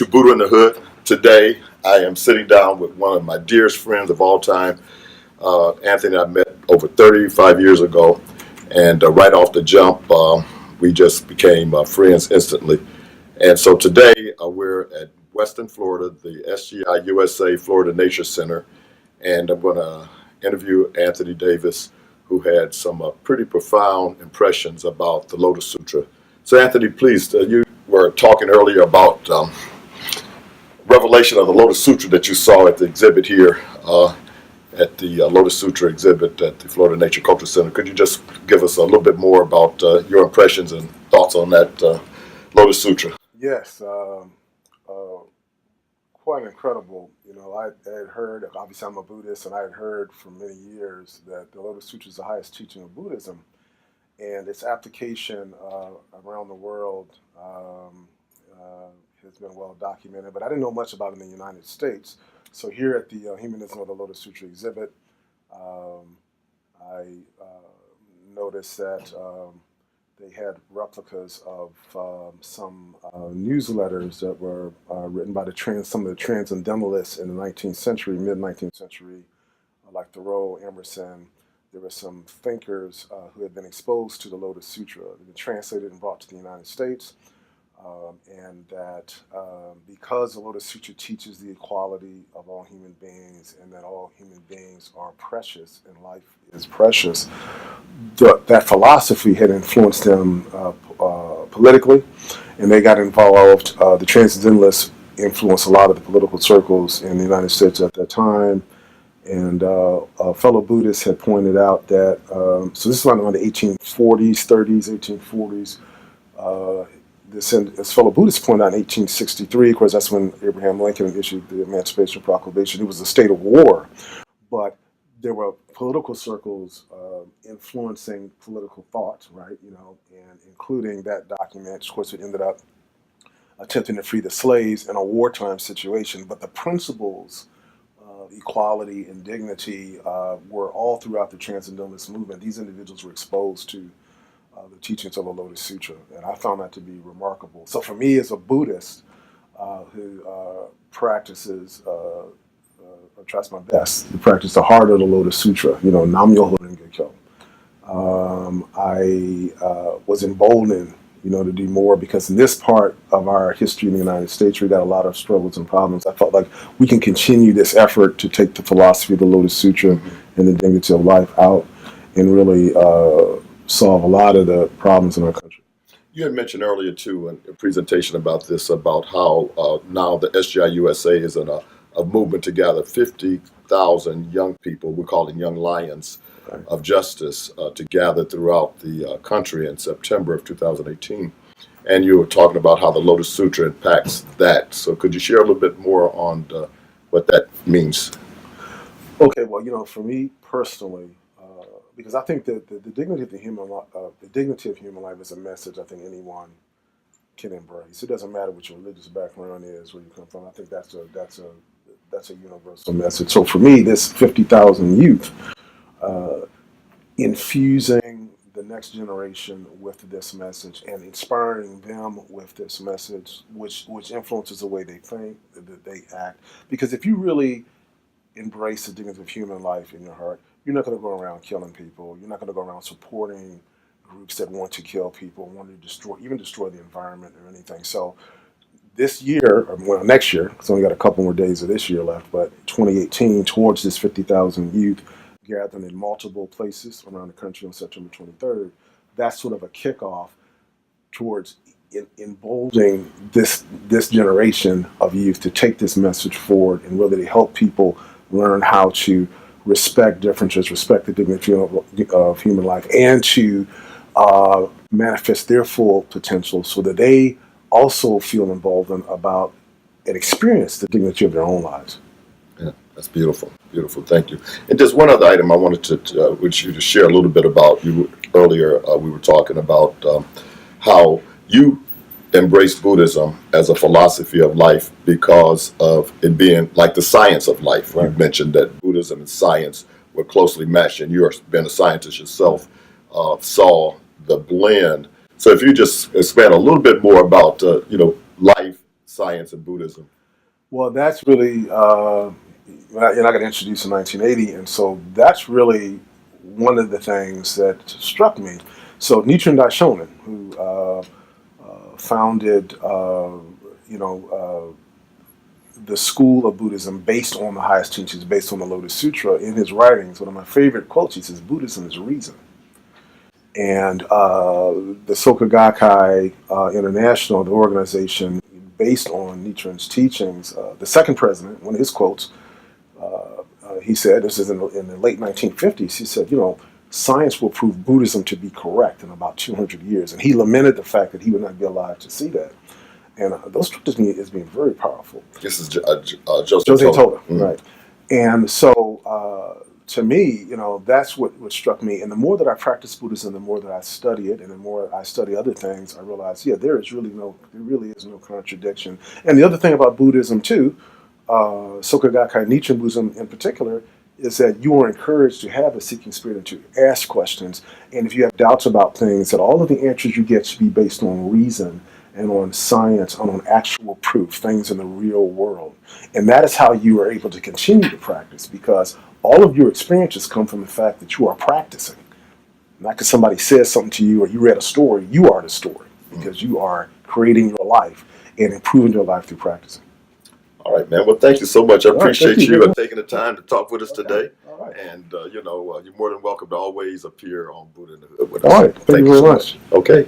to Buddha in the Hood. Today, I am sitting down with one of my dearest friends of all time, Anthony. I met over 35 years ago, and right off the jump, we just became friends instantly. And so today, we're at Western Florida, the SGI-USA Florida Nature Center, and I'm going to interview Anthony Davis, who had some pretty profound impressions about the Lotus Sutra. So Anthony, please, you were talking earlier about revelation of the Lotus Sutra that you saw at the exhibit here, at the Lotus Sutra exhibit at the Florida Nature Culture Center. Could you just give us a little bit more about your impressions and thoughts on that Lotus Sutra? Yes, quite incredible. You know, I had heard, obviously I'm a Buddhist, and I had heard for many years that the Lotus Sutra is the highest teaching of Buddhism, and its application around the world has been well documented, but I didn't know much about it in the United States. So here at the Humanism of the Lotus Sutra exhibit, I noticed that they had replicas of some newsletters that were written by some of the transcendentalists in the 19th century, mid-19th century, like Thoreau, Emerson. There were some thinkers who had been exposed to the Lotus Sutra. They've been translated and brought to the United States. And that because the Lotus Sutra teaches the equality of all human beings and that all human beings are precious and life is precious, that philosophy had influenced them politically, and they got involved. The Transcendentalists influenced a lot of the political circles in the United States at that time. And a fellow Buddhist had pointed out that, so this is around the 1840s, 30s, 1840s. This fellow Buddhist pointed out in 1863, of course, that's when Abraham Lincoln issued the Emancipation Proclamation. It was a state of war, but there were political circles influencing political thought, right? You know, and including that document. Of course, it ended up attempting to free the slaves in a wartime situation, but the principles of equality and dignity were all throughout the Transcendentalist movement. These individuals were exposed to the teachings of the Lotus Sutra, and I found that to be remarkable. So for me as a Buddhist who practices, or tries my best to practice the heart of the Lotus Sutra, you know, Nam Myoho Renge Kyo, I was emboldened, you know, to do more, because in this part of our history in the United States, we got a lot of struggles and problems. I felt like we can continue this effort to take the philosophy of the Lotus Sutra and the dignity of life out and really solve a lot of the problems in our country. You had mentioned earlier, too, in a presentation about this, about how now the SGI-USA is in a movement to gather 50,000 young people, we're calling young lions, right, of justice, to gather throughout the country in September of 2018. And you were talking about how the Lotus Sutra impacts that. So could you share a little bit more on what that means? Okay, well, you know, for me personally, because I think that the dignity of human life is a message I think anyone can embrace. It doesn't matter what your religious background is, where you come from. I think that's a universal message. So for me, this 50,000 youth, infusing the next generation with this message and inspiring them with this message, which influences the way they think, that they act. Because if you really embrace the dignity of human life in your heart, you're not going to go around killing people. You're not going to go around supporting groups that want to kill people, want to destroy the environment or anything. So this year, or well, next year, it's only got a couple more days of this year left, but 2018, towards this 50,000 youth gathering in multiple places around the country on September 23rd, that's sort of a kickoff towards emboldening this generation of youth to take this message forward and really to help people learn how to respect differences, respect the dignity of human life, and to manifest their full potential so that they also feel emboldened about and experience the dignity of their own lives. Yeah, that's beautiful. Beautiful. Thank you. And just one other item I wanted to with you to share a little bit about. Earlier, we were talking about how you embraced Buddhism as a philosophy of life because of it being like the science of life. Right. You mentioned that Buddhism and science were closely matched, and you've been a scientist yourself, saw the blend. So if you just expand a little bit more about, life, science and Buddhism? Well, that's really, and I got introduced in 1980, and so that's really one of the things that struck me. So Nichiren Daishonin, who founded, the school of Buddhism based on the highest teachings, based on the Lotus Sutra, in his writings, one of my favorite quotes, he says, "Buddhism is reason." And the Soka Gakkai International, the organization based on Nichiren's teachings, the second president, one of his quotes, he said, this is in the late 1950s, he said, science will prove Buddhism to be correct in about 200 years. And he lamented the fact that he would not be alive to see that. And those struck me as being very powerful. This is Joseph Jose Toda. Toda, right. And so to me, that's what struck me. And the more that I practice Buddhism, the more that I study it, and the more I study other things, I realize, there really is no contradiction. And the other thing about Buddhism too, Soka Gakkai Nichiren Buddhism in particular, is that you are encouraged to have a seeking spirit and to ask questions. And if you have doubts about things, that all of the answers you get should be based on reason and on science and on actual proof, things in the real world. And that is how you are able to continue to practice, because all of your experiences come from the fact that you are practicing. Not because somebody says something to you or you read a story, you are the story, because you are creating your life and improving your life through practicing. All right, man. Well, thank you so much. I appreciate thank you. you taking the time to talk with us today. All right. And, you're more than welcome to always appear on Buddha in the Hood with us. All right. Thank you very much. Okay.